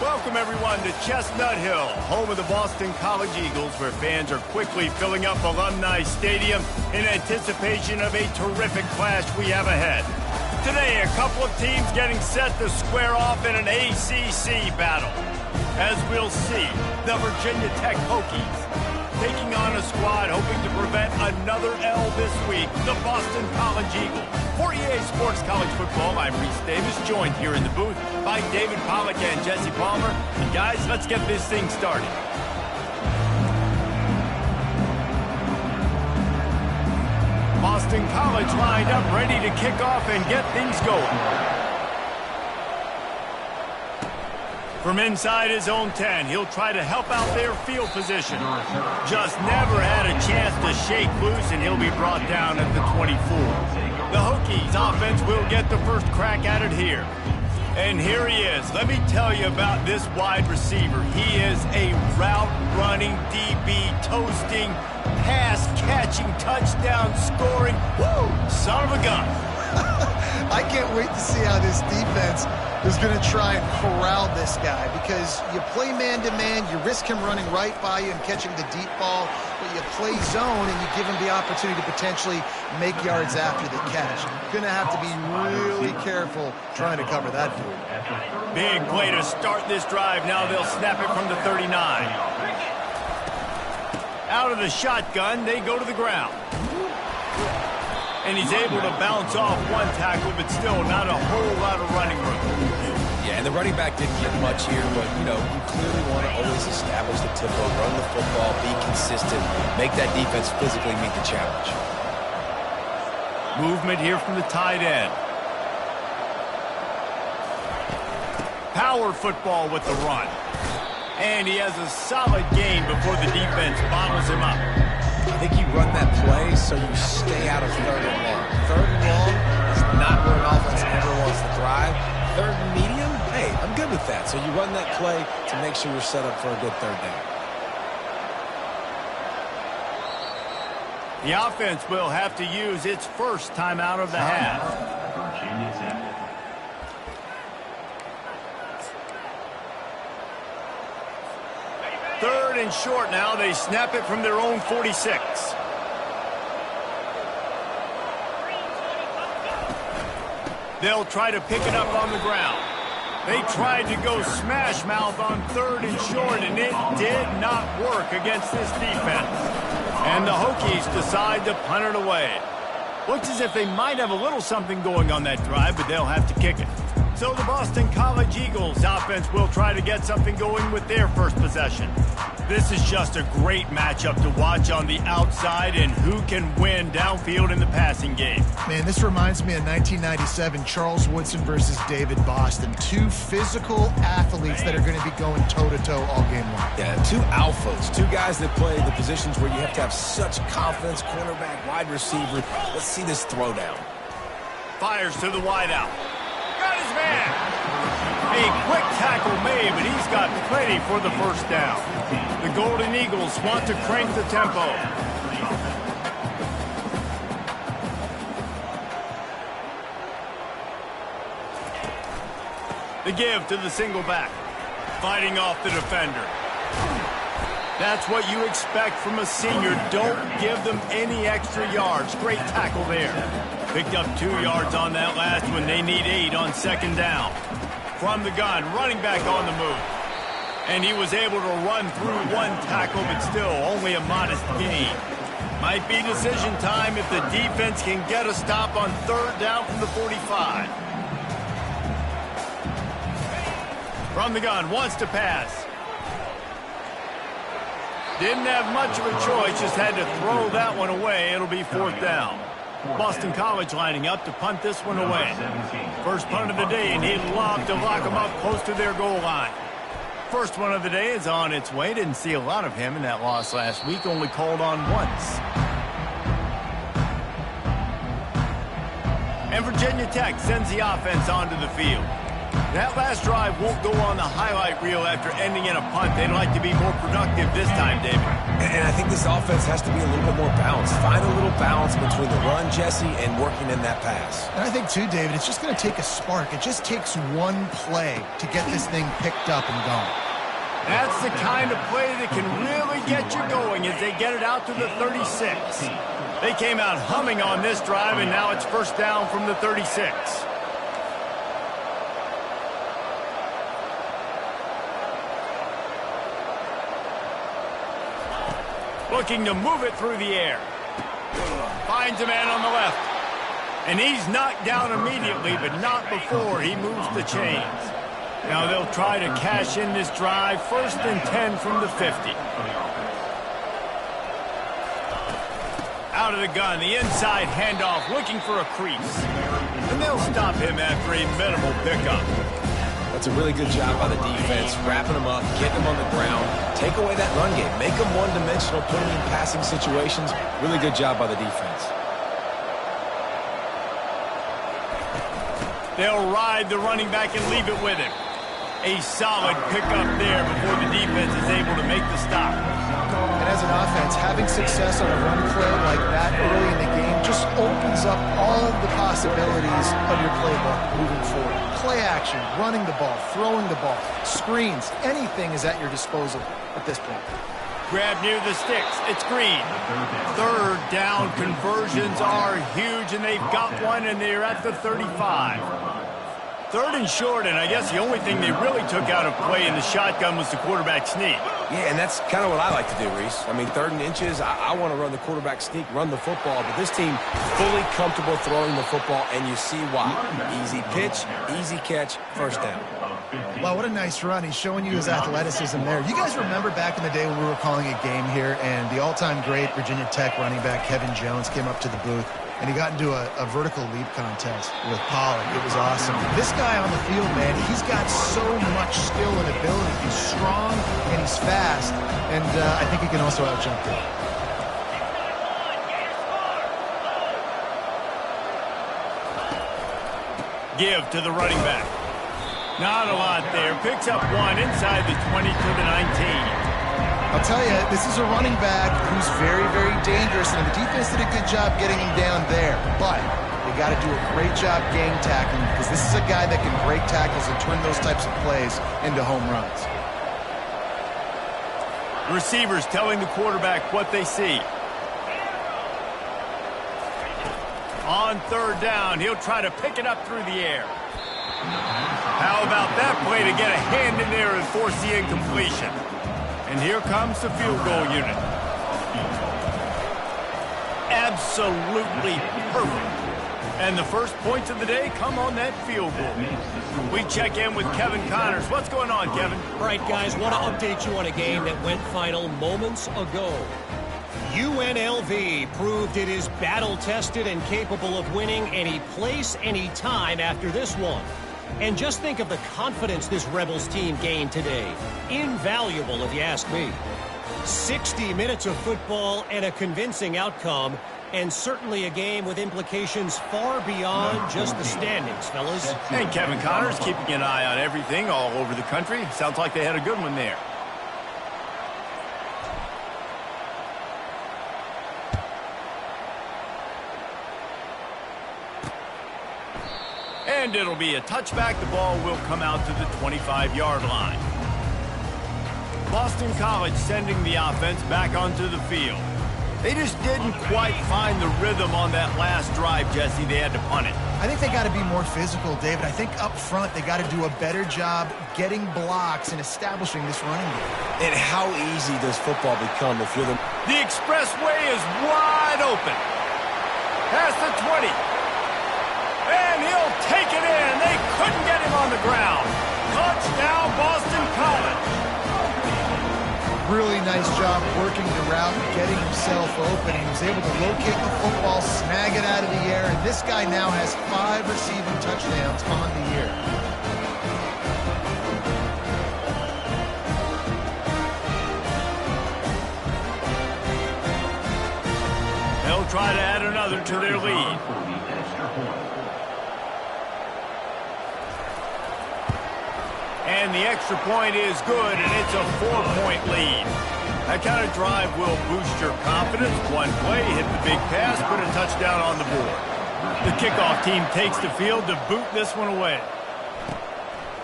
Welcome, everyone, to Chestnut Hill, home of the Boston College Eagles, where fans are quickly filling up Alumni Stadium in anticipation of a terrific clash we have ahead. Today, a couple of teams getting set to square off in an ACC battle. As we'll see, the Virginia Tech Hokies taking on a squad hoping to prevent another L this week, the Boston College Eagles. For EA Sports College Football, I'm Reese Davis, joined here in the booth by David Pollack and Jesse Palmer. And guys, let's get this thing started. Boston College lined up, ready to kick off and get things going. From inside his own 10, he'll try to help out their field position. Just never had a chance to shake loose, and he'll be brought down at the 24. The Hokies offense will get the first crack at it here. And here he is. Let me tell you about this wide receiver. He is a route-running, DB, toasting, pass-catching, touchdown-scoring, woo, son of a gun. I can't wait to see how this defense is going to try and corral this guy, because you play man-to-man, you risk him running right by you and catching the deep ball, but you play zone and you give him the opportunity to potentially make yards after the catch. Going to have to be really careful trying to cover that dude. Big play to start this drive. Now they'll snap it from the 39. Out of the shotgun, they go to the ground. And he's able to bounce off one tackle, but still not a whole lot of running room. Yeah, and the running back didn't get much here, but, you know, you clearly want to always establish the tempo, run the football, be consistent, make that defense physically meet the challenge. Movement here from the tight end. Power football with the run. And he has a solid gain before the defense bottles him up. I think you run that play so you stay out of third and long. Third and long is not where an offense ever wants to thrive. Third and medium, hey, I'm good with that. So you run that play to make sure you're set up for a good third down. The offense will have to use its first timeout of the half. Third and short now. They snap it from their own 46. They'll try to pick it up on the ground. They tried to go smash mouth on third and short, and it did not work against this defense. And the Hokies decide to punt it away. Looks as if they might have a little something going on that drive, but they'll have to kick it. So the Boston College Eagles offense will try to get something going with their first possession. This is just a great matchup to watch on the outside, and who can win downfield in the passing game. Man, this reminds me of 1997, Charles Woodson versus David Boston. Two physical athletes that are going to be going toe-to-toe all game long. Yeah, two alphas, two guys that play the positions where you have to have such confidence, cornerback, wide receiver. Let's see this throwdown. Fires to the wideout. Got his man. A quick tackle made, but he's got plenty for the first down. The Golden Eagles want to crank the tempo. The give to the single back. Fighting off the defender. That's what you expect from a senior. Don't give them any extra yards. Great tackle there. Picked up 2 yards on that last one. They need 8 on second down. From the gun, running back on the move. And he was able to run through one tackle, but still only a modest gain. Might be decision time if the defense can get a stop on third down from the 45. From the gun, wants to pass. Didn't have much of a choice, just had to throw that one away. It'll be fourth down. Boston College lining up to punt this one away. First punt of the day, and he'd love to lock them up close to their goal line. First one of the day is on its way. Didn't see a lot of him in that loss last week, only called on once. And Virginia Tech sends the offense onto the field. That last drive won't go on the highlight reel after ending in a punt. They'd like to be more productive this time, David. And I think this offense has to be a little bit more balanced. Find a little balance between the run, Jesse, and working in that pass. And I think, too, David, it's just going to take a spark. It just takes one play to get this thing picked up and going. That's the kind of play that can really get you going as they get it out to the 36. They came out humming on this drive, and now it's first down from the 36. Looking to move it through the air. Finds a man on the left. And he's knocked down immediately, but not before he moves the chains. Now they'll try to cash in this drive. First and 10 from the 50. Out of the gun, the inside handoff, looking for a crease. And they'll stop him after a minimal pickup. That's a really good job by the defense, wrapping them up, getting them on the ground, take away that run game, make them one-dimensional, put them in passing situations. Really good job by the defense. They'll ride the running back and leave it with him. A solid pickup there before the defense is able to make the stop. And as an offense, having success on a run play like that early in the game just opens up all the possibilities of your playbook moving forward. Play action, running the ball, throwing the ball, screens, anything is at your disposal at this point. Grab near the sticks. It's Green. Third down conversions are huge, and they've got one, and they're at the 35. Third and short, and I guess the only thing they really took out of play in the shotgun was the quarterback sneak. Yeah, and that's kind of what I like to do, Reese. I mean, 3rd and inches, I want to run the quarterback sneak, run the football, but this team fully comfortable throwing the football, and you see why. Easy pitch, easy catch, first down. Wow, what a nice run. He's showing you his athleticism there. You guys remember back in the day when we were calling a game here, and the all-time great Virginia Tech running back Kevin Jones came up to the booth, and he got into a vertical leap contest with Pollard. It was awesome. This guy on the field, man, he's got so much skill and ability. He's strong and he's fast, and I think he can also out-jump it. Give to the running back. Not a lot there. Picks up one inside the 20 to the 19. I'll tell you, this is a running back who's very, very dangerous, and the defense did a good job getting him down there. But they got to do a great job gang tackling because this is a guy that can break tackles and turn those types of plays into home runs. Receivers telling the quarterback what they see. On 3rd down, he'll try to pick it up through the air. How about that play to get a hand in there and force the incompletion? And here comes the field goal unit. Absolutely perfect. And the first points of the day come on that field goal. We check in with Kevin Connors. What's going on, Kevin? All right, guys, want to update you on a game that went final moments ago. UNLV proved it is battle-tested and capable of winning any place, any time after this one. And just think of the confidence this Rebels team gained today. Invaluable, if you ask me. 60 minutes of football and a convincing outcome, and certainly a game with implications far beyond just the standings, fellas. And Kevin Connors keeping an eye on everything all over the country. Sounds like they had a good one there. And it'll be a touchback. The ball will come out to the 25-yard line. Boston College sending the offense back onto the field. They just didn't quite find the rhythm on that last drive, Jesse. They had to punt it. I think they got to be more physical, David. I think up front they got to do a better job getting blocks and establishing this running game. And how easy does football become if you're the... The expressway is wide open. Past the 20. And he'll take it in. They couldn't get him on the ground. Touchdown, Boston College. Really nice job working the route and getting himself open. He was able to locate the football, snag it out of the air, and this guy now has 5 receiving touchdowns on the year. They'll try to add another to their lead. And the extra point is good, and it's a 4-point lead. That kind of drive will boost your confidence. One play, hit the big pass, put a touchdown on the board. The kickoff team takes the field to boot this one away.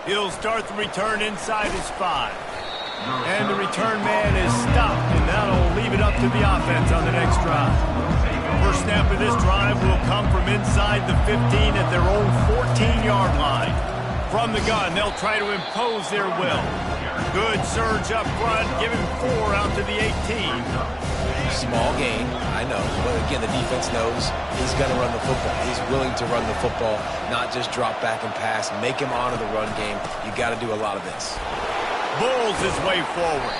He'll start the return inside his 5. And the return man is stopped, and that'll leave it up to the offense on the next drive. First snap of this drive will come from inside the 15 at their own 14-yard line. From the gun, they'll try to impose their will. Good surge up front, give him 4 out to the 18. Small gain, I know. But again, the defense knows he's going to run the football. He's willing to run the football, not just drop back and pass. Make him honor the run game. You got to do a lot of this. Bulls his way forward.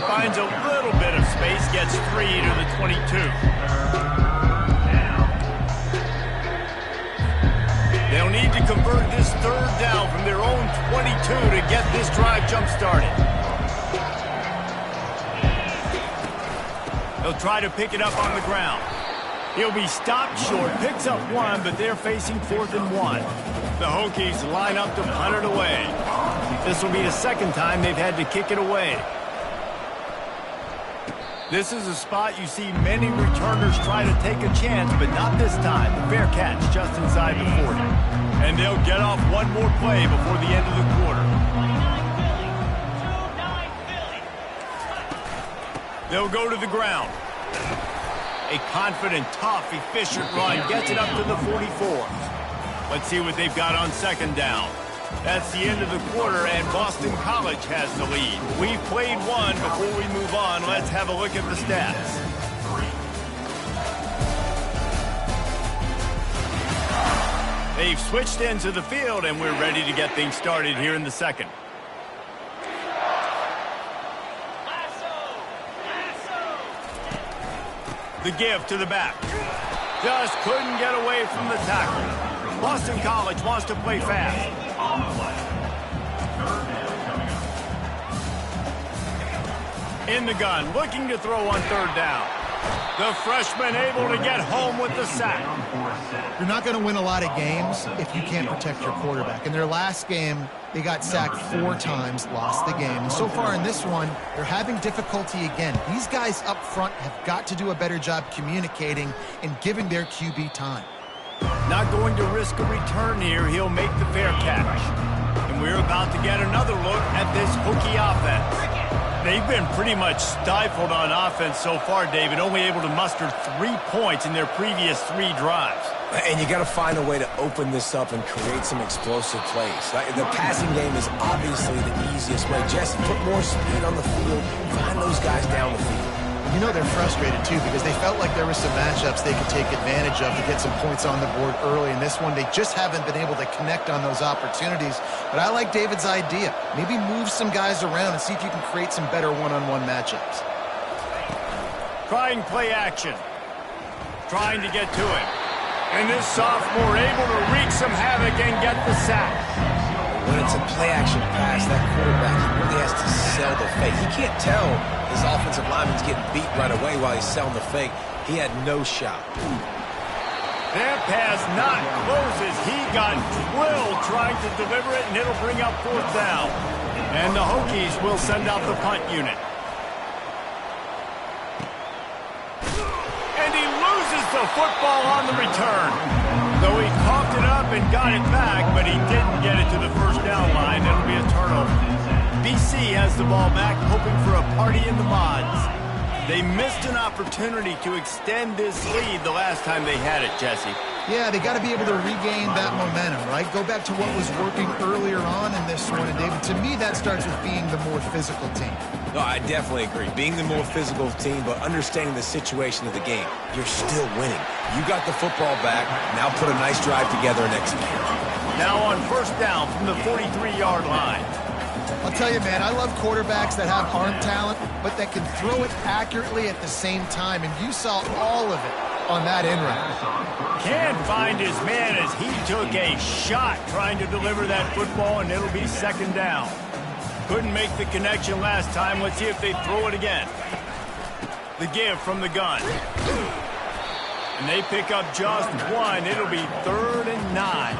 Finds a little bit of space, gets 3 to the 22. They'll need to convert this third down from their own 22 to get this drive jump-started. They'll try to pick it up on the ground. He'll be stopped short, picks up 1, but they're facing 4th and 1. The Hokies line up to punt it away. This will be the second time they've had to kick it away. This is a spot you see many returners try to take a chance, but not this time. The fair catch just inside the 40. And they'll get off one more play before the end of the quarter. They'll go to the ground. A confident, tough, efficient run gets it up to the 44. Let's see what they've got on second down. That's the end of the quarter, and Boston College has the lead. We've played one. Before we move on, let's have a look at the stats. They've switched into the field, and we're ready to get things started here in the second. The give to the back. Just couldn't get away from the tackle. Boston College wants to play fast. In the gun, looking to throw on third down. The freshman able to get home with the sack. You're not going to win a lot of games if you can't protect your quarterback. In their last game, they got sacked 4 times, lost the game. And so far in this one, they're having difficulty again. These guys up front have got to do a better job communicating and giving their QB time. Not going to risk a return here. He'll make the fair catch. And we're about to get another look at this Hokie offense. They've been pretty much stifled on offense so far, David, only able to muster 3 points in their previous 3 drives. And you got to find a way to open this up and create some explosive plays. The passing game is obviously the easiest way. Jesse, put more speed on the field, find those guys down the field. You know they're frustrated, too, because they felt like there were some matchups they could take advantage of to get some points on the board early. In this one, they just haven't been able to connect on those opportunities. But I like David's idea. Maybe move some guys around and see if you can create some better one-on-one matchups. Trying play action. Trying to get to him. And this sophomore able to wreak some havoc and get the sack. When it's a play-action pass, that quarterback really has to sell the fake. He can't tell his offensive lineman's getting beat right away while he's selling the fake. He had no shot. That pass not closes. He got drilled trying to deliver it, and it'll bring up 4th down. And the Hokies will send out the punt unit. And he loses the football on the return. Though he coughed it up and got it back, but he didn't get it to the first down line. It'll be a turnover. BC has the ball back, hoping for a party in the mods. They missed an opportunity to extend this lead the last time they had it, Jesse. Yeah, they got to be able to regain that momentum, right? Go back to what was working earlier on in this one. And, David, to me, that starts with being the more physical team. No, I definitely agree. Being the more physical team, but understanding the situation of the game. You're still winning. You got the football back. Now put a nice drive together and execute. Now on first down from the 43-yard line. I'll tell you, man, I love quarterbacks that have arm talent, but that can throw it accurately at the same time. And you saw all of it on that in route. Can't find his man as he took a shot trying to deliver that football, and it'll be second down. Couldn't make the connection last time. Let's see if they throw it again. The give from the gun. And they pick up just 1. It'll be 3rd and 9.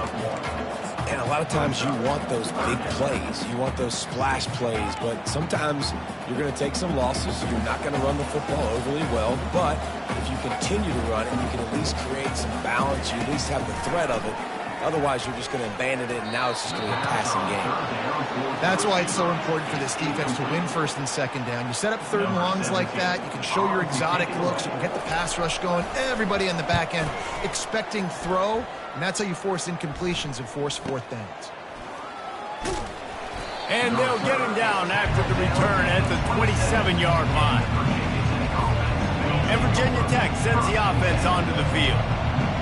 And man, a lot of times you want those big plays. You want those splash plays, but sometimes you're going to take some losses. You're not going to run the football overly well, but if you continue to run it, you can at least create some balance. You at least have the threat of it. Otherwise, you're just going to abandon it, and now it's just going to be a passing game. That's why it's so important for this defense to win first and second down. You set up third and longs like that. You can show your exotic looks. You can get the pass rush going. Everybody on the back end expecting throw, and that's how you force incompletions and force fourth downs. And they'll get him down after the return at the 27-yard line. And Virginia Tech sends the offense onto the field.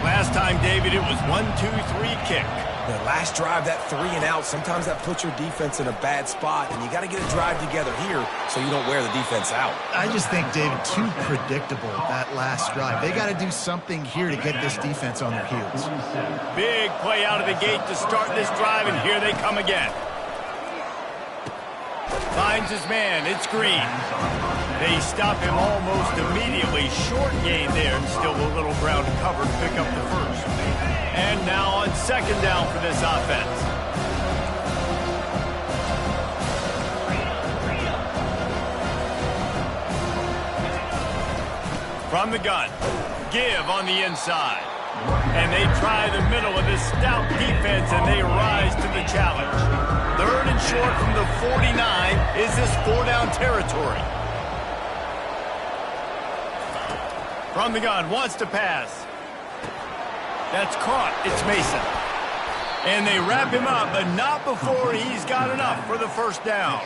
Last time, David, it was 1-2-3 kick. The last drive, that 3 and out, sometimes that puts your defense in a bad spot, and you got to get a drive together here so you don't wear the defense out. I just think, David, too predictable, that last drive. They got to do something here to get this defense on their heels. Big play out of the gate to start this drive, and here they come again. Finds his man. It's Green. They stop him almost immediately. Short gain there, and still a little ground to cover to pick up the first. And now on second down for this offense. From the gun, give on the inside. And they try the middle of this stout defense, and they rise to the challenge. Third and short from the 49. Is this 4-down territory? From the gun, wants to pass. That's caught. It's Mason. And they wrap him up, but not before he's got enough for the first down.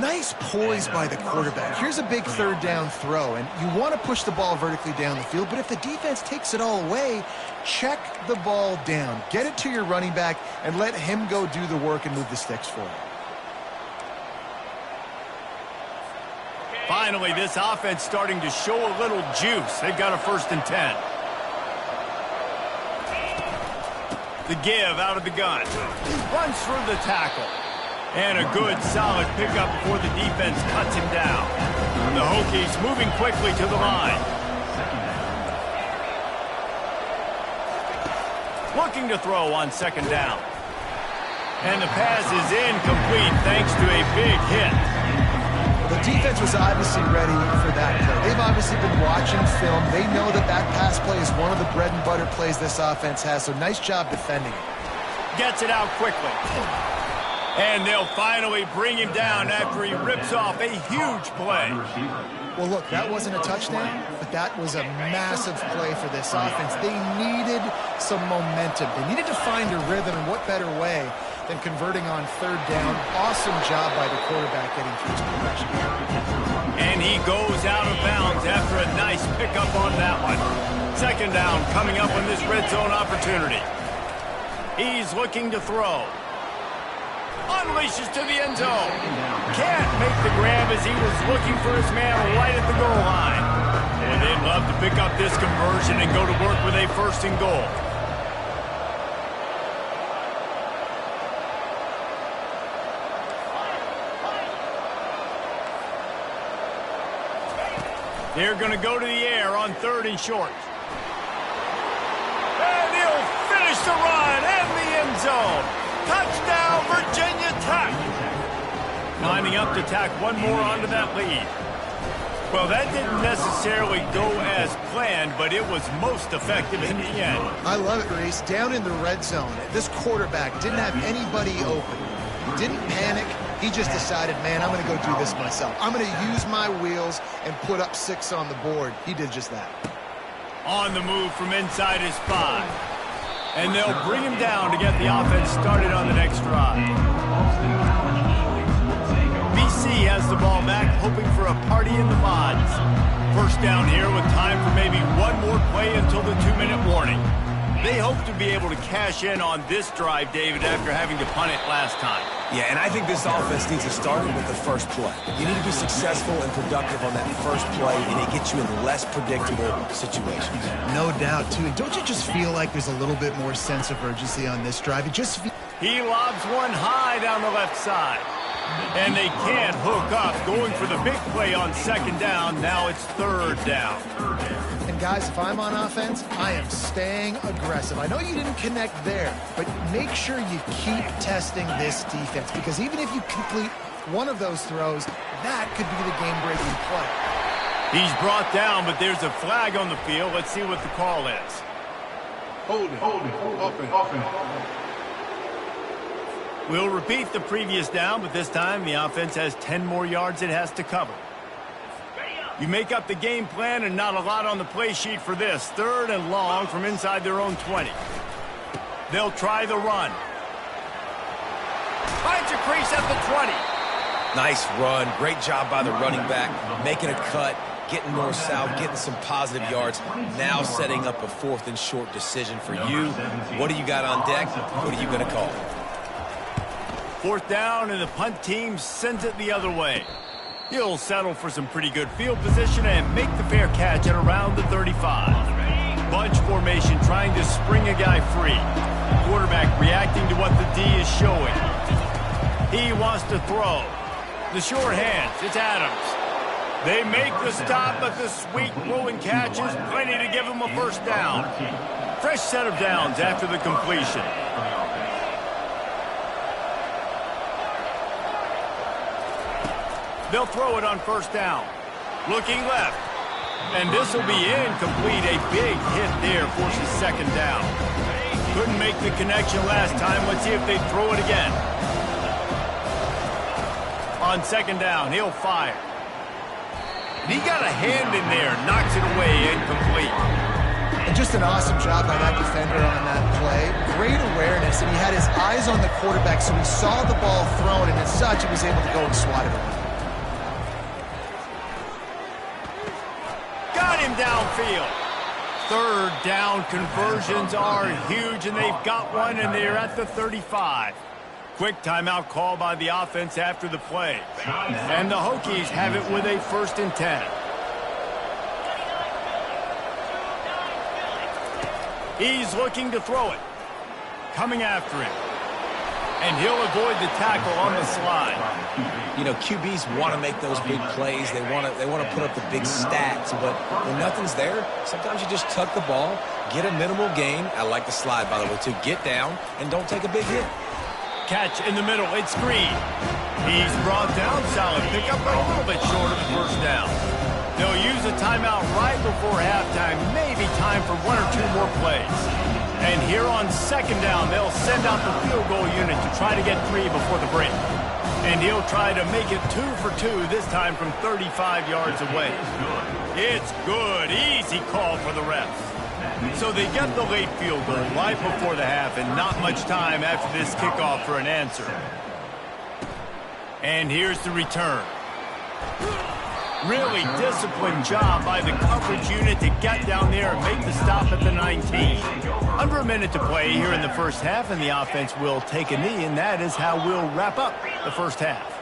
Nice poise by the quarterback. Here's a big third down throw, and you want to push the ball vertically down the field, but if the defense takes it all away, check the ball down. Get it to your running back and let him go do the work and move the sticks for you. Finally, this offense starting to show a little juice. They've got a 1st and 10. The give out of the gun. Runs through the tackle. And a good, solid pickup before the defense cuts him down. The Hokies moving quickly to the line. Looking to throw on second down. And the pass is incomplete thanks to a big hit. The defense was obviously ready for that play. They've obviously been watching film. They know that that pass play is one of the bread and butter plays this offense has, so nice job defending it. Gets it out quickly. And they'll finally bring him down after he rips off a huge play. Well, look, that wasn't a touchdown, but that was a massive play for this offense. They needed some momentum. They needed to find a rhythm, and what better way than converting on third down. Awesome job by the quarterback getting through his progression. And he goes out of bounds after a nice pickup on that one. Second down coming up on this red zone opportunity. He's looking to throw. Unleashes to the end zone. Can't make the grab as he was looking for his man right at the goal line. And they'd love to pick up this conversion and go to work with a 1st and goal. They're going to go to the air on 3rd and short. And he'll finish the run and the end zone. Touchdown, Virginia Tech. Lining up to tack one more onto that lead. Well, that didn't necessarily go as planned, but it was most effective in the end. I love it, Reese. Down in the red zone, this quarterback didn't have anybody open. Didn't panic. He just decided, man, I'm going to go do this myself. I'm going to use my wheels and put up 6 on the board. He did just that. On the move from inside his 5. And they'll bring him down to get the offense started on the next drive. BC has the ball back, hoping for a party in the mods. First down here with time for maybe one more play until the 2-minute warning. They hope to be able to cash in on this drive, David, after having to punt it last time. Yeah, and I think this offense needs to start with the first play. You need to be successful and productive on that first play, and it gets you in less predictable situations. No doubt, too. And don't you just feel like there's a little bit more sense of urgency on this drive? It just He lobs one high down the left side. And they can't hook up, going for the big play on second down. Now it's 3rd down. And And guys, if I'm on offense, I am staying aggressive. I know you didn't connect there, but make sure you keep testing this defense, because even if you complete one of those throws, that could be the game-breaking play. He's brought down, but there's a flag on the field. Let's see what the call is. Hold it. We'll repeat the previous down, but this time the offense has 10 more yards it has to cover. You make up the game plan, and not a lot on the play sheet for this. 3rd and long from inside their own 20. They'll try the run. Finds a crease at the 20. Nice run. Great job by the running back. Making a cut, getting north-south, getting some positive yards. Now setting up a 4th and short decision for you. What do you got on deck? What are you going to call? 4th down, and the punt team sends it the other way. He'll settle for some pretty good field position and make the fair catch at around the 35. Bunch formation trying to spring a guy free. Quarterback reacting to what the D is showing. He wants to throw. The short hands, it's Adams. They make the stop, but the sweet throwing catch is plenty to give him a 1st down. Fresh set of downs after the completion. They'll throw it on 1st down. Looking left. And this will be incomplete. A big hit there forces 2nd down. Couldn't make the connection last time. Let's see if they throw it again. On 2nd down, he'll fire. And he got a hand in there. Knocks it away, incomplete. And just an awesome job by that defender on that play. Great awareness, and he had his eyes on the quarterback, so he saw the ball thrown, and as such, he was able to go and swat it away. Got him downfield. 3rd down conversions are huge, and they've got one, and they're at the 35. Quick timeout call by the offense after the play. And the Hokies have it with a 1st and 10. He's looking to throw it. Coming after him. And he'll avoid the tackle on the slide. You know, QBs want to make those big plays. They want to put up the big stats. But when nothing's there, sometimes you just tuck the ball, get a minimal gain. I like the slide, by the way, too. Get down and don't take a big hit. Catch in the middle. It's Green. He's brought down. Solid pickup, but a little bit short of the 1st down. They'll use a timeout right before halftime. Maybe time for 1 or 2 more plays. And here on 2nd down, they'll send out the field goal unit to try to get 3 before the break. And he'll try to make it 2 for 2, this time from 35 yards away. It's good. Easy call for the refs. So they get the late field goal right before the half, and not much time after this kickoff for an answer. And here's the return. Really disciplined job by the coverage unit to get down there and make the stop at the 19. Under a minute to play here in the 1st half, and the offense will take a knee, and that is how we'll wrap up the 1st half.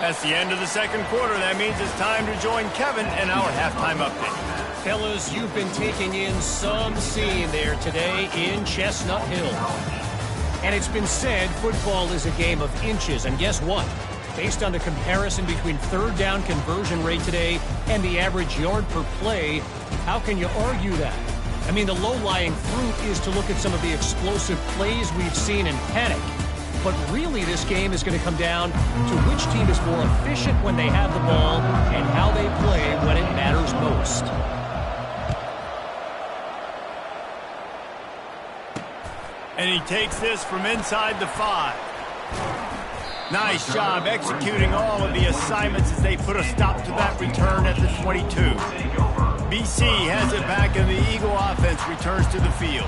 That's the end of the 2nd quarter. That means it's time to join Kevin in our halftime update. Fellas, you've been taking in some scene there today in Chestnut Hill. And it's been said football is a game of inches, and guess what? Based on the comparison between 3rd down conversion rate today and the average yard per play, how can you argue that? I mean, the low-lying fruit is to look at some of the explosive plays we've seen in panic. But really, this game is going to come down to which team is more efficient when they have the ball and how they play when it matters most. And he takes this from inside the 5. Nice job executing all of the assignments as they put a stop to that return at the 22. BC has it back, and the Eagle offense returns to the field.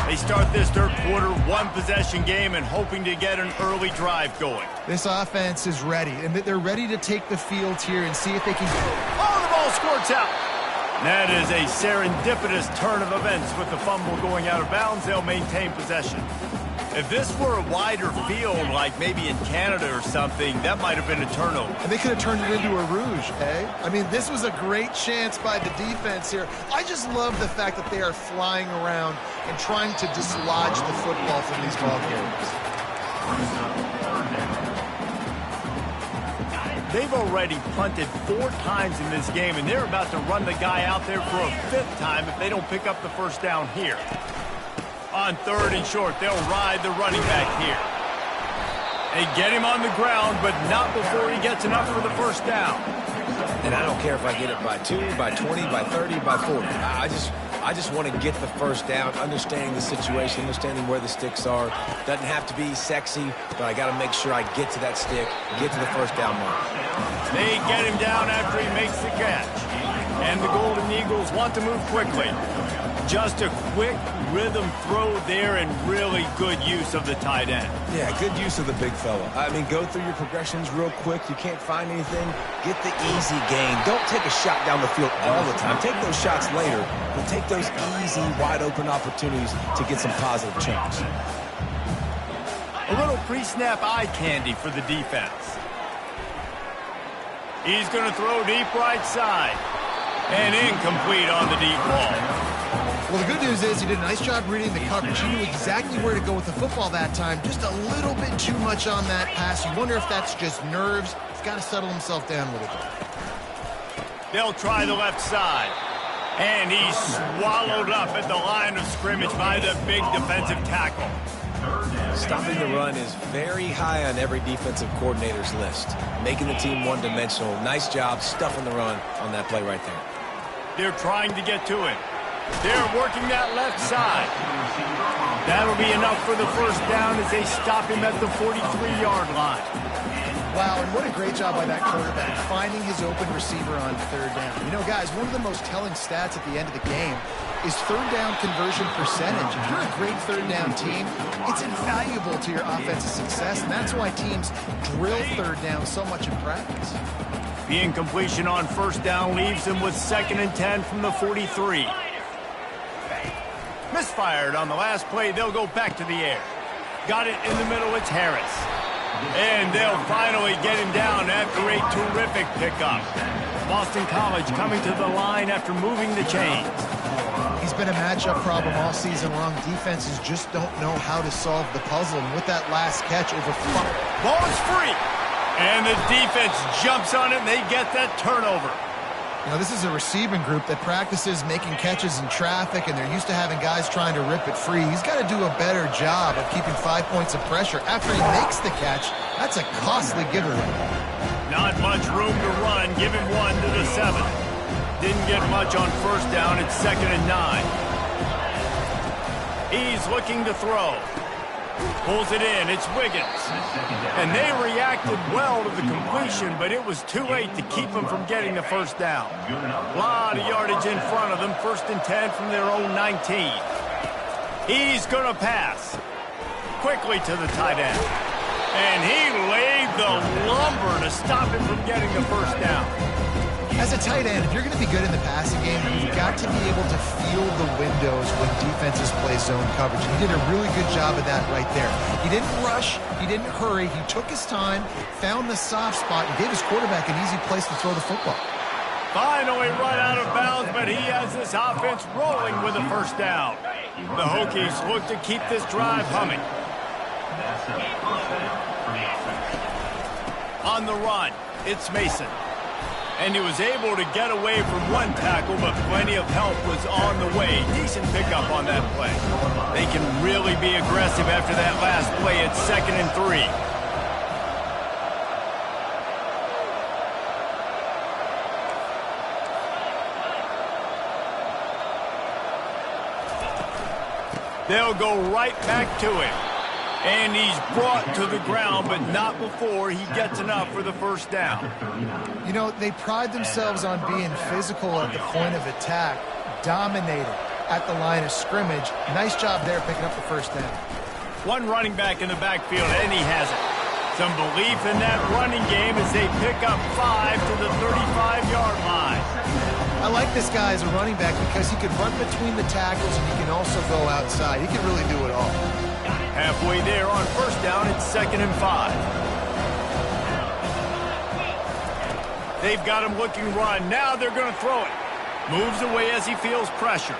They start this 3rd quarter, 1-possession game, and hoping to get an early drive going. This offense is ready, and they're ready to take the field here and see if they can... Oh, the ball squirts out. That is a serendipitous turn of events. With the fumble going out of bounds, they'll maintain possession. If this were a wider field, like maybe in Canada or something, that might have been a turnover. And they could have turned it into a rouge, eh? I mean, this was a great chance by the defense here. I just love the fact that they are flying around and trying to dislodge the football from these ball games. They've already punted 4 times in this game, and they're about to run the guy out there for a 5th time if they don't pick up the first down here. On 3rd and short, they'll ride the running back here. They get him on the ground, but not before he gets enough for the first down. And I don't care if I get it by 2, by 20, by 30, by 40. I just want to get the first down, understanding the situation, understanding where the sticks are. Doesn't have to be sexy, but I got to make sure I get to that stick, get to the first down mark. They get him down after he makes the catch. And the Golden Eagles want to move quickly. Just a quick rhythm throw there and really good use of the tight end. Yeah, good use of the big fella. I mean, go through your progressions real quick. You can't find anything. Get the easy gain. Don't take a shot down the field all the time. Take those shots later, but take those easy, wide-open opportunities to get some positive chunks. A little pre-snap eye candy for the defense. He's going to throw deep right side. And incomplete on the deep ball. Well, the good news is he did a nice job reading the coverage. He knew exactly where to go with the football that time. Just a little bit too much on that pass. You wonder if that's just nerves. He's got to settle himself down a little bit. They'll try the left side. And he's swallowed up at the line of scrimmage by the big defensive tackle. Stopping the run is very high on every defensive coordinator's list. Making the team one-dimensional. Nice job stuffing the run on that play right there. They're trying to get to it. They're working that left side. That'll be enough for the first down as they stop him at the 43-yard line. Wow, and what a great job by that quarterback, finding his open receiver on 3rd down. You know, guys, one of the most telling stats at the end of the game is 3rd down conversion percentage. If you're a great 3rd down team, it's invaluable to your offensive success, and that's why teams drill 3rd down so much in practice. The incompletion on 1st down leaves him with 2nd and 10 from the 43. Misfired on the last play. They'll go back to the air. Got it in the middle. It's Harris. And they'll finally get him down after a terrific pickup. Boston College coming to the line after moving the chains. He's been a matchup problem all season long. Defenses just don't know how to solve the puzzle. And with that last catch over ball is free. And the defense jumps on it, and they get that turnover. You know, this is a receiving group that practices making catches in traffic, and they're used to having guys trying to rip it free. He's got to do a better job of keeping 5 points of pressure. After he makes the catch, that's a costly giveaway. Not much room to run. Give him 1 to the 7. Didn't get much on 1st down. It's 2nd and 9. He's looking to throw. Pulls it in. It's Wiggins. And they reacted well to the completion, but it was too late to keep them from getting the first down. A lot of yardage in front of them. 1st and 10 from their own 19. He's going to pass. Quickly to the tight end. And he laid the lumber to stop him from getting the first down. As a tight end, if you're going to be good in the passing game, you've got to be able to feel the windows when defenses play zone coverage. And he did a really good job of that right there. He didn't rush. He didn't hurry. He took his time, found the soft spot, and gave his quarterback an easy place to throw the football. Finally run out of bounds, but he has this offense rolling with a first down. The Hokies look to keep this drive humming. On the run, it's Mason. And he was able to get away from one tackle, but plenty of help was on the way. Decent pickup on that play. They can really be aggressive after that last play. It's 2nd and 3. They'll go right back to him. And he's brought to the ground, but not before he gets enough for the first down. You know, they pride themselves on being physical at the point of attack, dominating at the line of scrimmage. Nice job there picking up the first down. One running back in the backfield, and he has it. Some belief in that running game as they pick up 5 to the 35-yard line. I like this guy as a running back because he can run between the tackles and he can also go outside. He can really do it all. Halfway there on first down, it's 2nd and 5. They've got him looking run. Now they're going to throw it. Moves away as he feels pressure.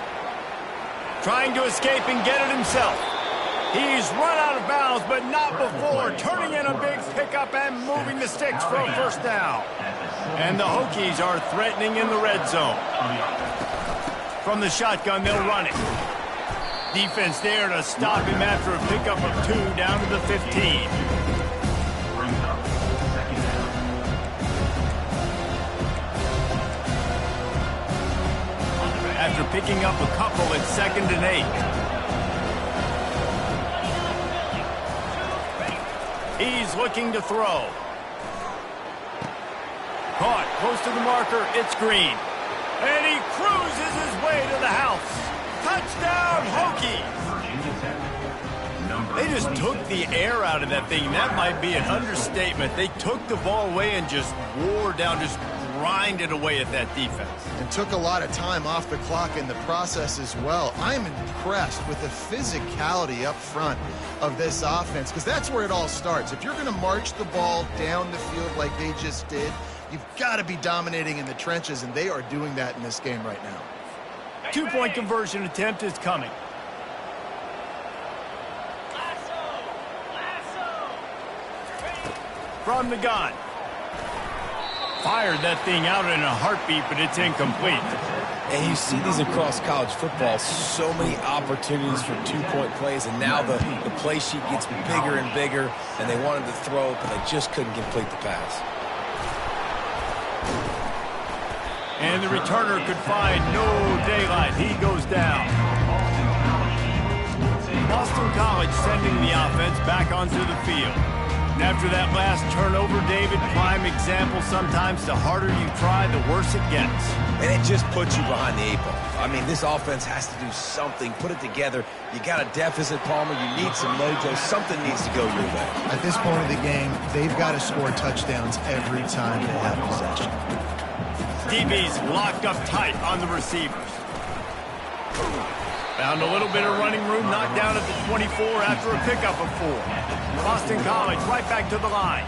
Trying to escape and get it himself. He's run out of bounds, but not before. Turning in a big pickup and moving the sticks for a first down. And the Hokies are threatening in the red zone. From the shotgun, they'll run it. Defense there to stop him after a pickup of 2 down to the 15. After picking up a couple, it's 2nd and 8. He's looking to throw. Caught close to the marker. It's Green. And he cruises his way to the house. Touchdown, Hokies! They just took the air out of that thing. That might be an understatement. They took the ball away and just wore down, just grinded away at that defense. And took a lot of time off the clock in the process as well. I'm impressed with the physicality up front of this offense, because that's where it all starts. If you're going to march the ball down the field like they just did, you've got to be dominating in the trenches, and they are doing that in this game right now. 2-point conversion attempt is coming. From the gun. Fired that thing out in a heartbeat, but it's incomplete. And you see these across college football, so many opportunities for 2-point plays, and now the play sheet gets bigger and bigger, and they wanted to throw, but they just couldn't complete the pass. And the returner could find no daylight. He goes down. Boston College sending the offense back onto the field. And after that last turnover, David, prime example, sometimes the harder you try, the worse it gets. And it just puts you behind the 8 ball. I mean, this offense has to do something, put it together. You got a deficit, Palmer. You need some mojo. Something needs to go your way. At this point of the game, they've got to score touchdowns every time they have possession. DB's locked up tight on the receivers. Found a little bit of running room, knocked down at the 24 after a pickup of 4. Boston College right back to the line.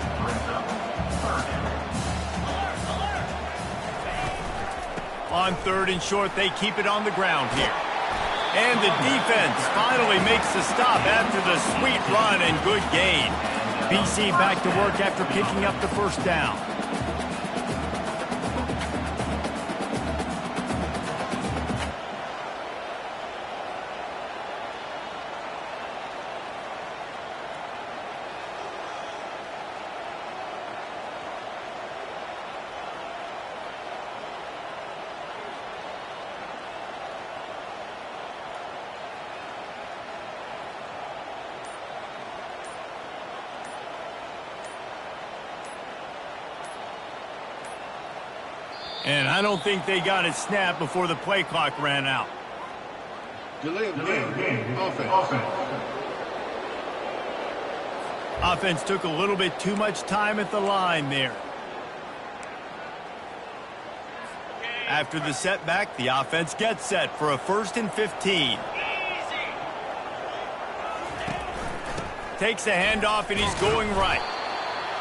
On 3rd and short, they keep it on the ground here. And the defense finally makes the stop after the sweet run and good gain. BC back to work after picking up the first down. And I don't think they got it snapped before the play clock ran out. Delay of game. Offense. Offense took a little bit too much time at the line there. After the setback, the offense gets set for a 1st and 15. Takes a handoff, and he's going right.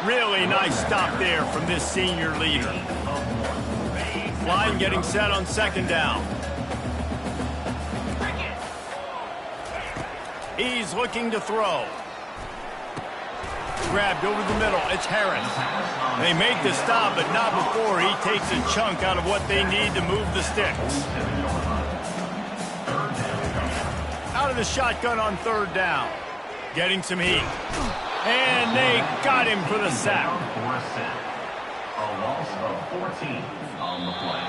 Really nice stop there from this senior leader. Line getting set on 2nd down. He's looking to throw. Grabbed over the middle. It's Harris. They make the stop, but not before he takes a chunk out of what they need to move the sticks. Out of the shotgun on 3rd down. Getting some heat. And they got him for the sack. A loss of 14 on the play.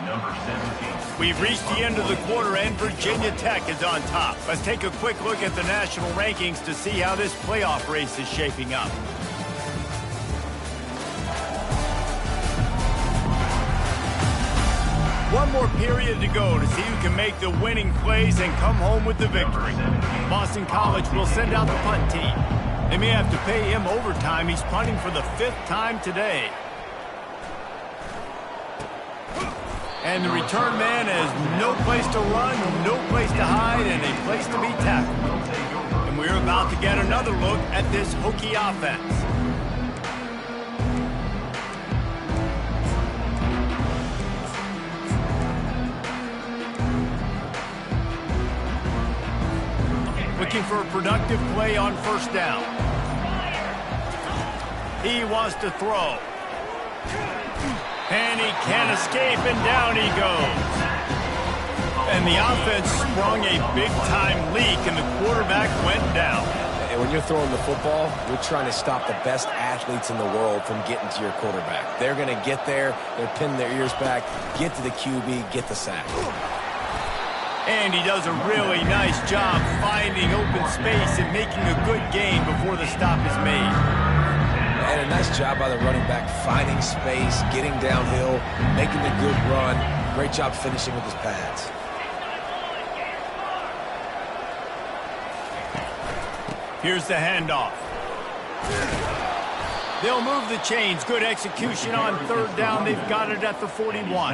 Number 17. We've reached the end of the quarter, and Virginia Tech is on top. Let's take a quick look at the national rankings to see how this playoff race is shaping up. One more period to go to see who can make the winning plays and come home with the victory. Boston College will send out the punt team. They may have to pay him overtime. He's punting for the 5th time today. And the return man has no place to run, no place to hide, and a place to be tackled. And we're about to get another look at this Hokie offense. With looking for a productive play on first down. He wants to throw. And he can't escape, and down he goes. And the offense sprung a big-time leak, and the quarterback went down. And when you're throwing the football, you're trying to stop the best athletes in the world from getting to your quarterback. They're going to get there, they're pinning their ears back, get to the QB, get the sack. And he does a really nice job finding open space and making a good gain before the stop is made. And a nice job by the running back, finding space, getting downhill, making a good run. Great job finishing with his pads. Here's the handoff. They'll move the chains. Good execution on third down. They've got it at the 41.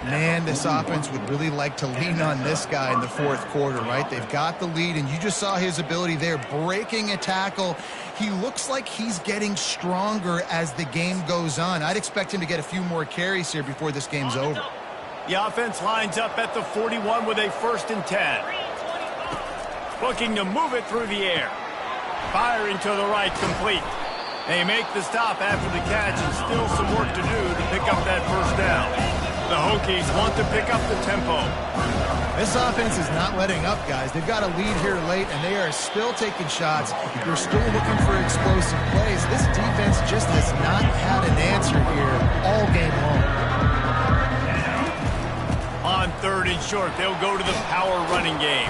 Man, this offense would really like to lean on this guy in the fourth quarter, right? They've got the lead, and you just saw his ability there, breaking a tackle. He looks like he's getting stronger as the game goes on. I'd expect him to get a few more carries here before this game's over. The offense lines up at the 41 with a 1st and 10. Looking to move it through the air. Firing to the right, complete. They make the stop after the catch, and still some work to do to pick up that first down. The Hokies want to pick up the tempo. This offense is not letting up, guys. They've got a lead here late, and they are still taking shots. They're still looking for explosive plays. This defense just has not had an answer here all game long. On 3rd and short, they'll go to the power running game.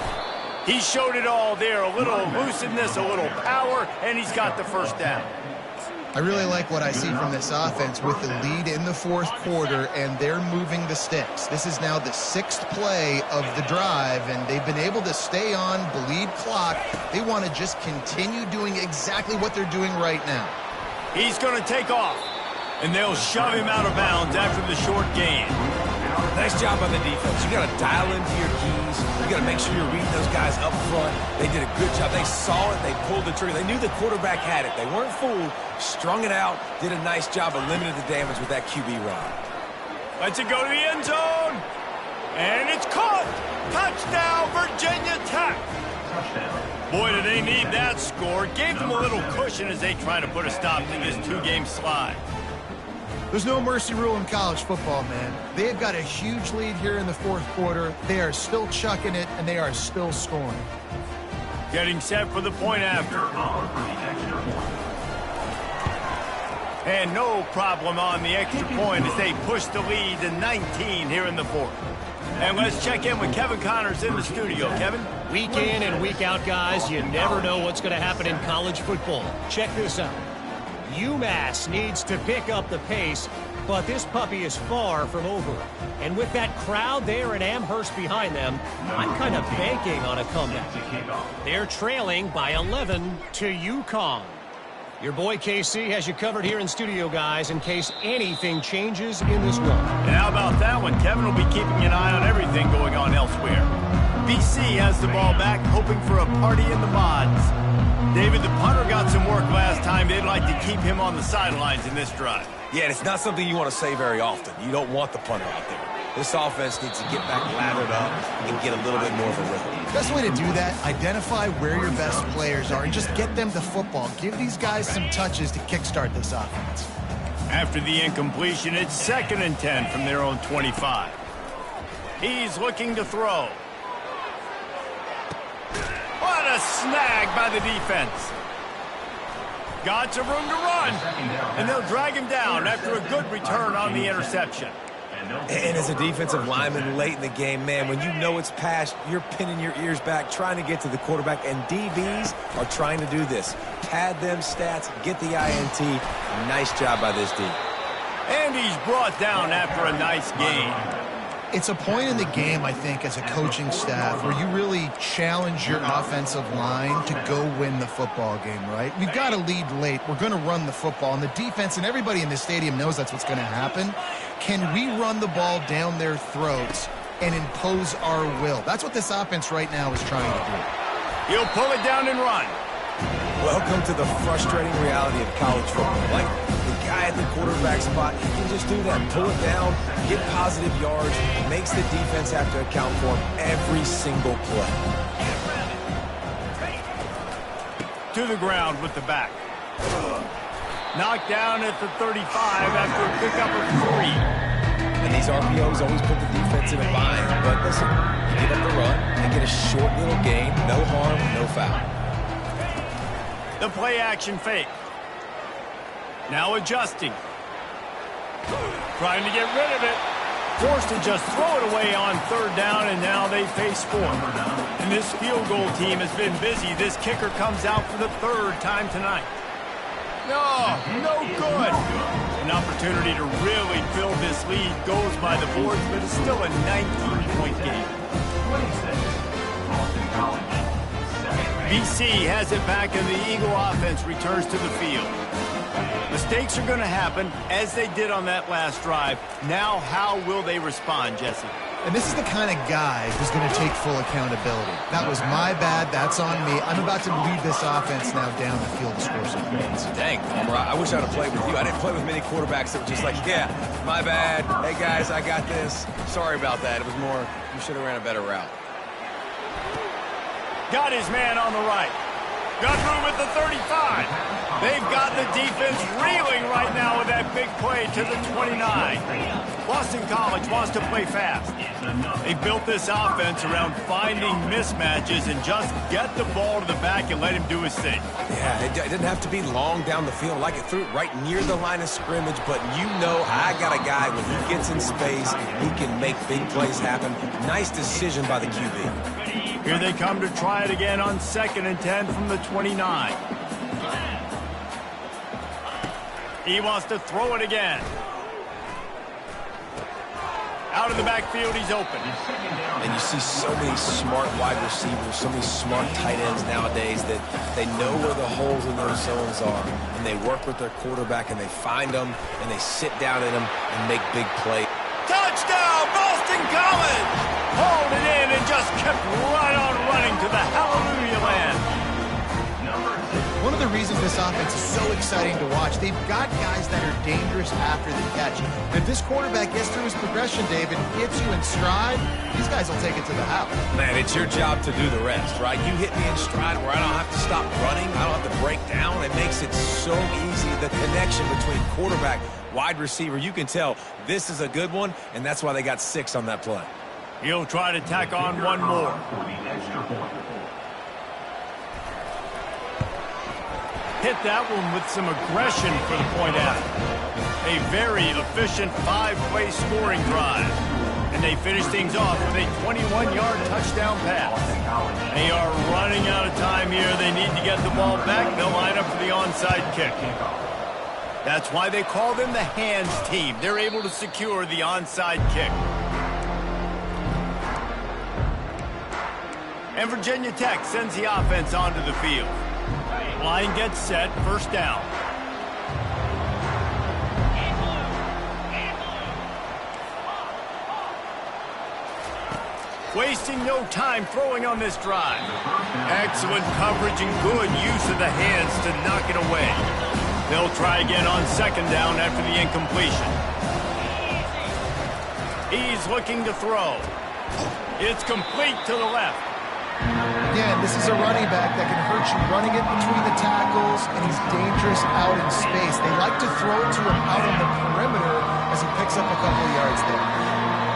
He showed it all there, a little elusiveness, a little power, and he's got the first down. I really like what I see from this offense with the lead in the fourth quarter, and they're moving the sticks. This is now the 6th play of the drive, and they've been able to stay on, bleed clock. They want to just continue doing exactly what they're doing right now. He's going to take off, and they'll shove him out of bounds after the short gain. Nice job on the defense. You got to dial into your keys. You got to make sure you're reading those guys up front. They did a good job. They saw it. They pulled the trigger. They knew the quarterback had it. They weren't fooled. Strung it out. Did a nice job of limiting the damage with that QB run. Lets it go to the end zone. And it's caught. Touchdown, Virginia Tech. Boy, do they need that score. Gave them a little cushion as they try to put a stop to this 2-game slide. There's no mercy rule in college football, man. They've got a huge lead here in the fourth quarter. They are still chucking it, and they are still scoring. Getting set for the point after. And no problem on the extra point as they push the lead to 19 here in the fourth. And let's check in with Kevin Connors in the studio. Kevin? Week in and week out, guys, you never know what's going to happen in college football. Check this out. UMass needs to pick up the pace, but this puppy is far from over. And with that crowd there in Amherst behind them, I'm kind of banking on a comeback. They're trailing by 11 to UConn. Your boy KC has you covered here in studio, guys, in case anything changes in this one. And how about that one? Kevin will be keeping an eye on everything going on elsewhere. BC has the ball back, hoping for a party in the mods. David, the punter got some work last time. They'd like to keep him on the sidelines in this drive. Yeah, and it's not something you want to say very often. You don't want the punter out there. This offense needs to get back lathered up and get a little bit more of a rhythm. Best way to do that, identify where your best players are and just get them the football. Give these guys some touches to kickstart this offense. After the incompletion, it's 2nd and 10 from their own 25. He's looking to throw. What a snag by the defense. Got some room to run, and they'll drag him down after a good return on the interception. And as a defensive lineman late in the game, man, when you know it's past, you're pinning your ears back, trying to get to the quarterback, and DBs are trying to do this. Pad them stats, get the INT. Nice job by this D. And he's brought down after a nice gain. It's a point in the game, I think, as a coaching staff where you really challenge your offensive line to go win the football game, right? We've got a lead late. We're going to run the football. And the defense and everybody in this stadium knows that's what's going to happen. Can we run the ball down their throats and impose our will? That's what this offense right now is trying to do. He'll pull it down and run. Welcome to the frustrating reality of college football. Like, the guy at the quarterback spot, he can just do that. Pull it down, get positive yards, makes the defense have to account for him every single play. to the ground with the back. Knocked down at the 35 after a pickup of 3. And these RPOs always put the defense in a bind. But listen, you give up the run and get a short little gain. No harm, no foul. The play action fake. Now adjusting. Trying to get rid of it. Forced to just throw it away on 3rd down, and now they face 4. And this field goal team has been busy. This kicker comes out for the 3rd time tonight. No good. An opportunity to really fill this lead goes by the boards, but it's still a 19-point game. BC has it back, and the Eagle offense returns to the field. Mistakes are going to happen, as they did on that last drive. Now, how will they respond, Jesse? And this is the kind of guy who's going to take full accountability. That was my bad. That's on me. I'm about to lead this offense now down the field to score some points. Dang, Palmer, I wish I'd have played with you. I didn't play with many quarterbacks that were just like, yeah, my bad. Hey, guys, I got this. Sorry about that. It was more, you should have ran a better route. Got his man on the right. Got room at the 35. They've got the defense reeling right now with that big play to the 29. Boston College wants to play fast. They built this offense around finding mismatches and just get the ball to the back and let him do his thing. Yeah, it didn't have to be long down the field. Like it threw it right near the line of scrimmage, but you know I got a guy when he gets in space, he can make big plays happen. Nice decision by the QB. Here they come to try it again on 2nd and 10 from the 29. He wants to throw it again. Out of the backfield, he's open. And you see so many smart wide receivers, so many smart tight ends nowadays that they know where the holes in those zones are. And they work with their quarterback, and they find them, and they sit down in them and make big plays. Touchdown, Boston College! Hauled it in and just kept right on running to the hallelujah land. One of the reasons this offense is so exciting to watch, they've got guys that are dangerous after the catch. If this quarterback gets through his progression, David, hits you in stride, these guys will take it to the house. Man, it's your job to do the rest, right? You hit me in stride where I don't have to stop running. I don't have to break down. It makes it so easy. The connection between quarterback, wide receiver, you can tell this is a good one, and that's why they got 6 on that play. He'll try to tack on one more. Hit that one with some aggression for the point after. A very efficient 5-play scoring drive. And they finish things off with a 21-yard touchdown pass. They are running out of time here. They need to get the ball back. They'll line up for the onside kick. That's why they call them the hands team. They're able to secure the onside kick. And Virginia Tech sends the offense onto the field. Line gets set, 1st down. Wasting no time throwing on this drive. Excellent coverage and good use of the hands to knock it away. They'll try again on 2nd down after the incompletion. He's looking to throw. It's complete to the left. Again, this is a running back that can hurt you running it between the tackles, and he's dangerous out in space. They like to throw it to him out on the perimeter as he picks up a couple of yards there.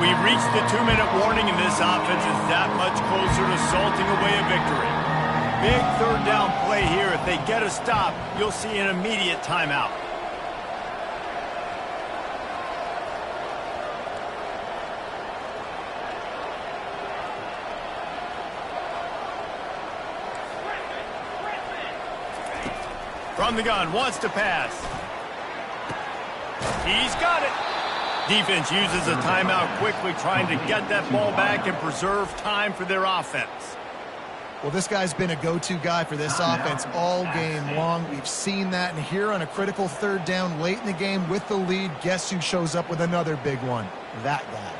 We've reached the 2-minute warning, and this offense is that much closer to salting away a victory. Big 3rd down play here. If they get a stop, you'll see an immediate timeout. From the gun, wants to pass. He's got it. Defense uses a timeout quickly, trying to get that ball back and preserve time for their offense. Well, this guy's been a go-to guy for this offense all game long. We've seen that, and here on a critical 3rd down late in the game with the lead, guess who shows up with another big one? That guy.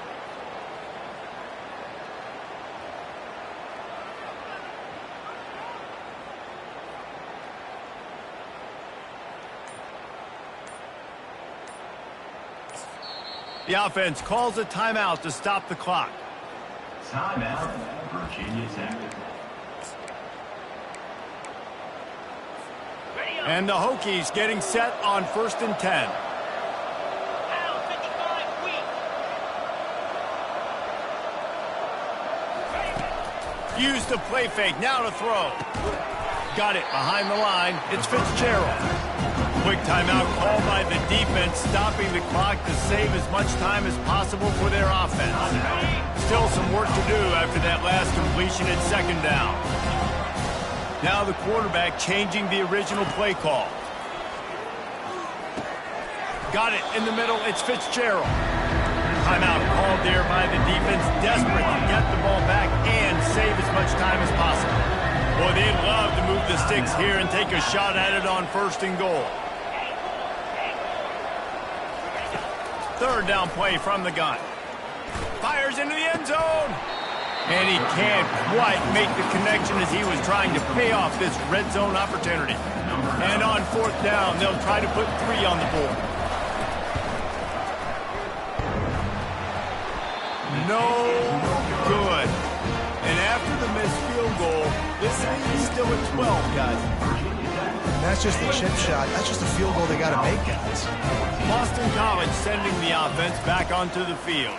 The offense calls a timeout to stop the clock. Timeout, Virginia Tech. And the Hokies getting set on 1st and 10. Use the play fake, now to throw. Got it behind the line. It's Fitzgerald. Quick timeout called by the defense, stopping the clock to save as much time as possible for their offense. Still some work to do after that last completion at 2nd down. Now the quarterback changing the original play call. Got it in the middle. It's Fitzgerald. Timeout called there by the defense, desperate to get the ball back and save as much time as possible. Boy, they'd love to move the sticks here and take a shot at it on 1st and goal. 3rd down play from the gun. Fires into the end zone. And he can't quite make the connection as he was trying to pay off this red zone opportunity. And on 4th down, they'll try to put 3 on the board. No good. And after the missed field goal, this lead is still at 12, guys. And that's just the chip shot. That's just a field goal they got to make, guys. Boston College sending the offense back onto the field.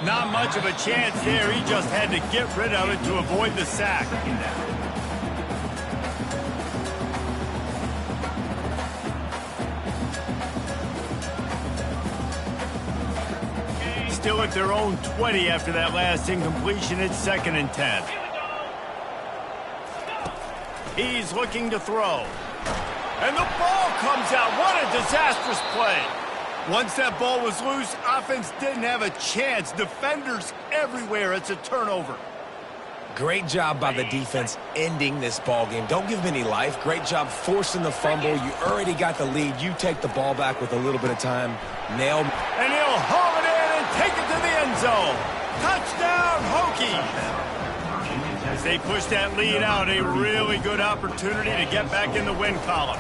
Not much of a chance there. He just had to get rid of it to avoid the sack. Still at their own 20 after that last incompletion. It's 2nd and 10. He's looking to throw. And the ball comes out. What a disastrous play. Once that ball was loose, offense didn't have a chance. Defenders everywhere. It's a turnover. Great job by the defense ending this ball game. Don't give them any life. Great job forcing the fumble. You already got the lead. You take the ball back with a little bit of time. Nail. And he'll haul it in and take it to the end zone. Touchdown, Hokies. As they push that lead out, a really good opportunity to get back in the win column.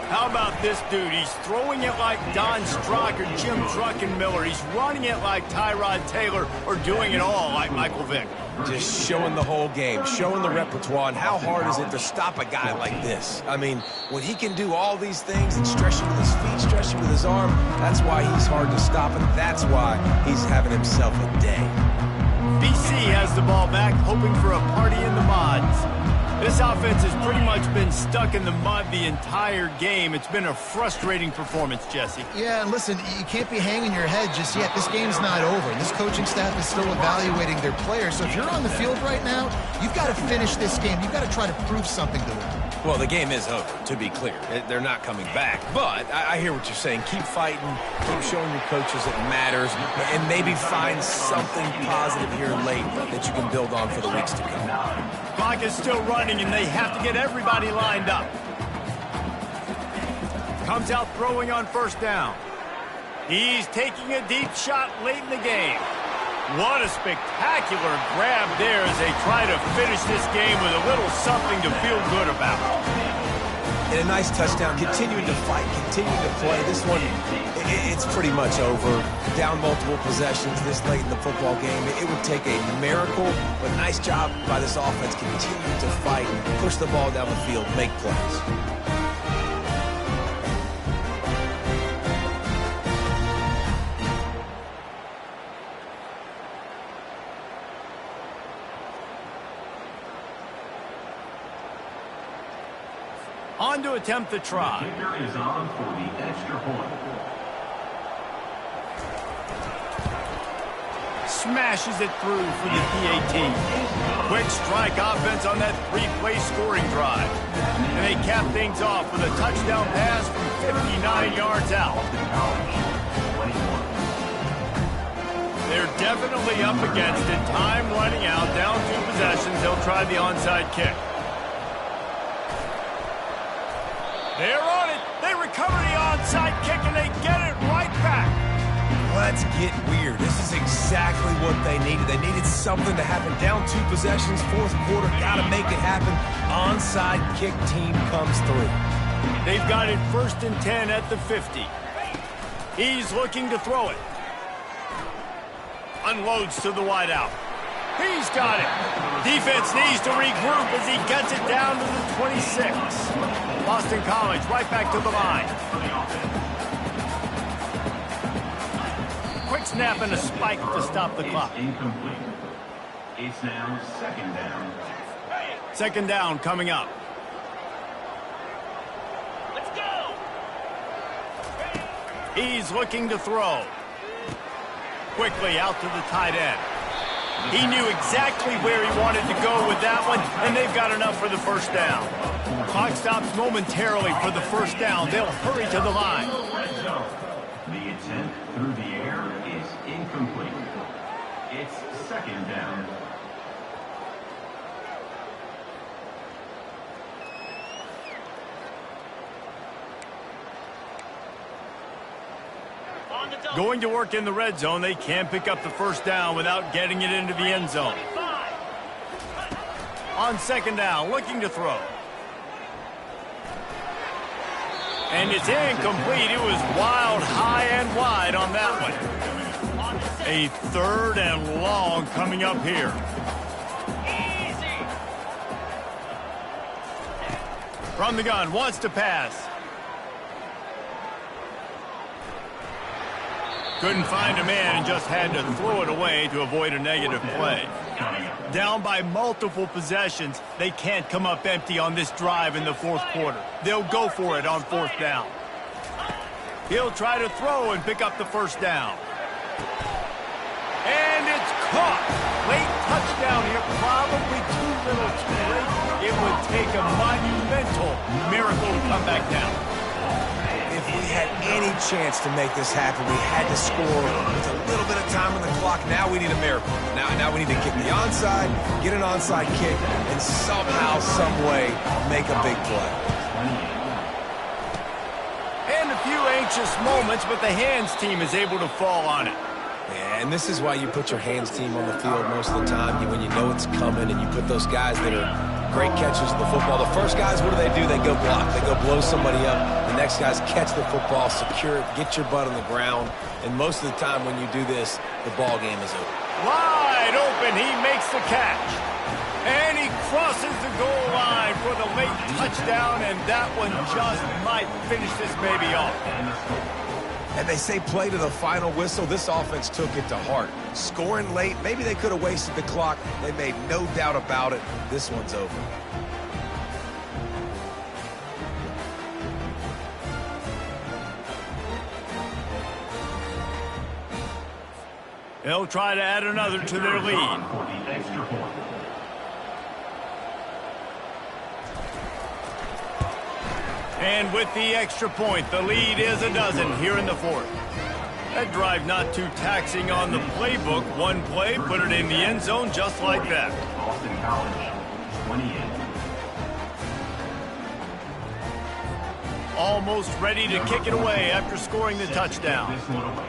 How about this dude? He's throwing it like Don Strock or Jim Druckenmiller. He's running it like Tyrod Taylor or doing it all like Michael Vick. Just showing the whole game, showing the repertoire, and how hard is it to stop a guy like this? I mean, when he can do all these things and stretch it with his feet, stretch it with his arm, that's why he's hard to stop, and that's why he's having himself a day. BC has the ball back, hoping for a party in the mods. This offense has pretty much been stuck in the mud the entire game. It's been a frustrating performance, Jesse. Yeah, and listen, you can't be hanging your head just yet. This game's not over. This coaching staff is still evaluating their players. So if you're on the field right now, you've got to finish this game. You've got to try to prove something to them. Well, the game is over, to be clear. They're not coming back. But I hear what you're saying. Keep fighting. Keep showing your coaches it matters. And maybe find something positive here late that you can build on for the weeks to come. Clock is still running, and they have to get everybody lined up. Comes out throwing on 1st down. He's taking a deep shot late in the game. What a spectacular grab there as they try to finish this game with a little something to feel good about. And a nice touchdown, continuing to fight, continuing to play. This one, it's pretty much over. Down multiple possessions this late in the football game. It would take a miracle, but nice job by this offense continuing to fight, push the ball down the field, make plays. On to attempt the try. Kicker is on for the extra point. Smashes it through for the PAT. Quick strike offense on that 3-play scoring drive. And they cap things off with a touchdown pass from 59 yards out. They're definitely up against it. Time running out. Down 2 possessions. They'll try the onside kick. They're on it. They recover the onside kick, and they get it right back. Let's get weird. This is exactly what they needed. They needed something to happen. Down 2 possessions, 4th quarter. Got to make it happen. Onside kick team comes through. They've got it 1st and 10 at the 50. He's looking to throw it. Unloads to the wideout. He's got it. Defense needs to regroup as he gets it down to the 26. Boston College right back to the line. Quick snap and a spike to stop the clock. Incomplete. It's now second down. Second down coming up. Let's go! He's looking to throw. Quickly out to the tight end. He knew exactly where he wanted to go with that one, and they've got enough for the first down. Clock stops momentarily for the first down. They'll hurry to the line. The attempt through the air is incomplete. It's second down. Going to work in the red zone, they can't pick up the first down without getting it into the end zone. On second down, looking to throw. And it's incomplete. It was wild, high and wide on that one. A third and long coming up here. From the gun, wants to pass. Couldn't find a man and just had to throw it away to avoid a negative play. Down by multiple possessions, they can't come up empty on this drive in the fourth quarter. They'll go for it on fourth down. He'll try to throw and pick up the first down. And it's caught. Late touchdown here, probably too little too late. It would take a monumental miracle to come back down. If we had any chance to make this happen, we had to score with a little bit of time on the clock. Now we need a miracle. Now we need to kick the onside, get an onside kick, and somehow, some way, make a big play. And a few anxious moments, but the hands team is able to fall on it. Yeah, and this is why you put your hands team on the field most of the time. When you know it's coming, and you put those guys that are great catchers of the football. The first guys, what do? They go block. They go blow somebody up. The next guys catch the football, secure it, get your butt on the ground. And most of the time when you do this, the ball game is over. Wide open, he makes the catch. And he crosses the goal line for the late touchdown, and that one just might finish this baby off. And they say play to the final whistle. This offense took it to heart. Scoring late, maybe they could have wasted the clock. They made no doubt about it. This one's over. They'll try to add another to their lead. For the extra point. And with the extra point, the lead is a dozen here in the fourth. That drive not too taxing on the playbook. One play, put it in the end zone just like that. Boston College, 28. Almost ready to kick it away after scoring the touchdown. This one away.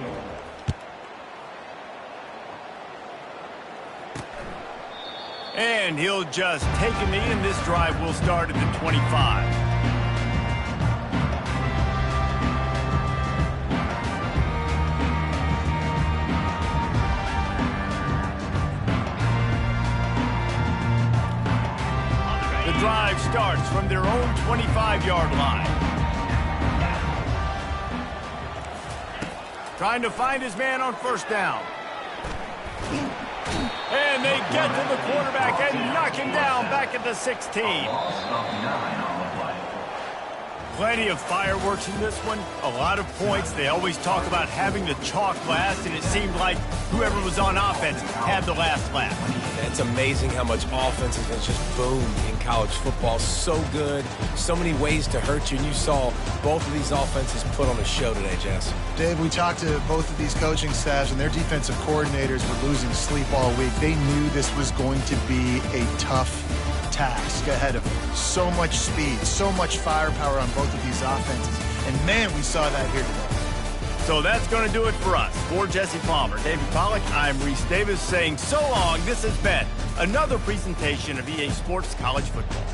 And he'll just take a knee, and this drive will start at the 25. The drive starts from their own 25-yard line. Trying to find his man on first down. And they get to the quarterback and knock him down back at the 16. Loss of 9 on the play. Plenty of fireworks in this one. A lot of points. They always talk about having the chalk last, and it seemed like whoever was on offense had the last laugh. It's amazing how much offense has just boomed in college football. So good. So many ways to hurt you. And you saw both of these offenses put on a show today, Jess. Dave, we talked to both of these coaching staffs, and their defensive coordinators were losing sleep all week. They knew this was going to be a tough task ahead of them. So much speed, so much firepower on both of these offenses. And, man, we saw that here today. So that's going to do it for us. For Jesse Palmer, David Pollack, I'm Reese Davis saying so long. This has been another presentation of EA Sports College Football.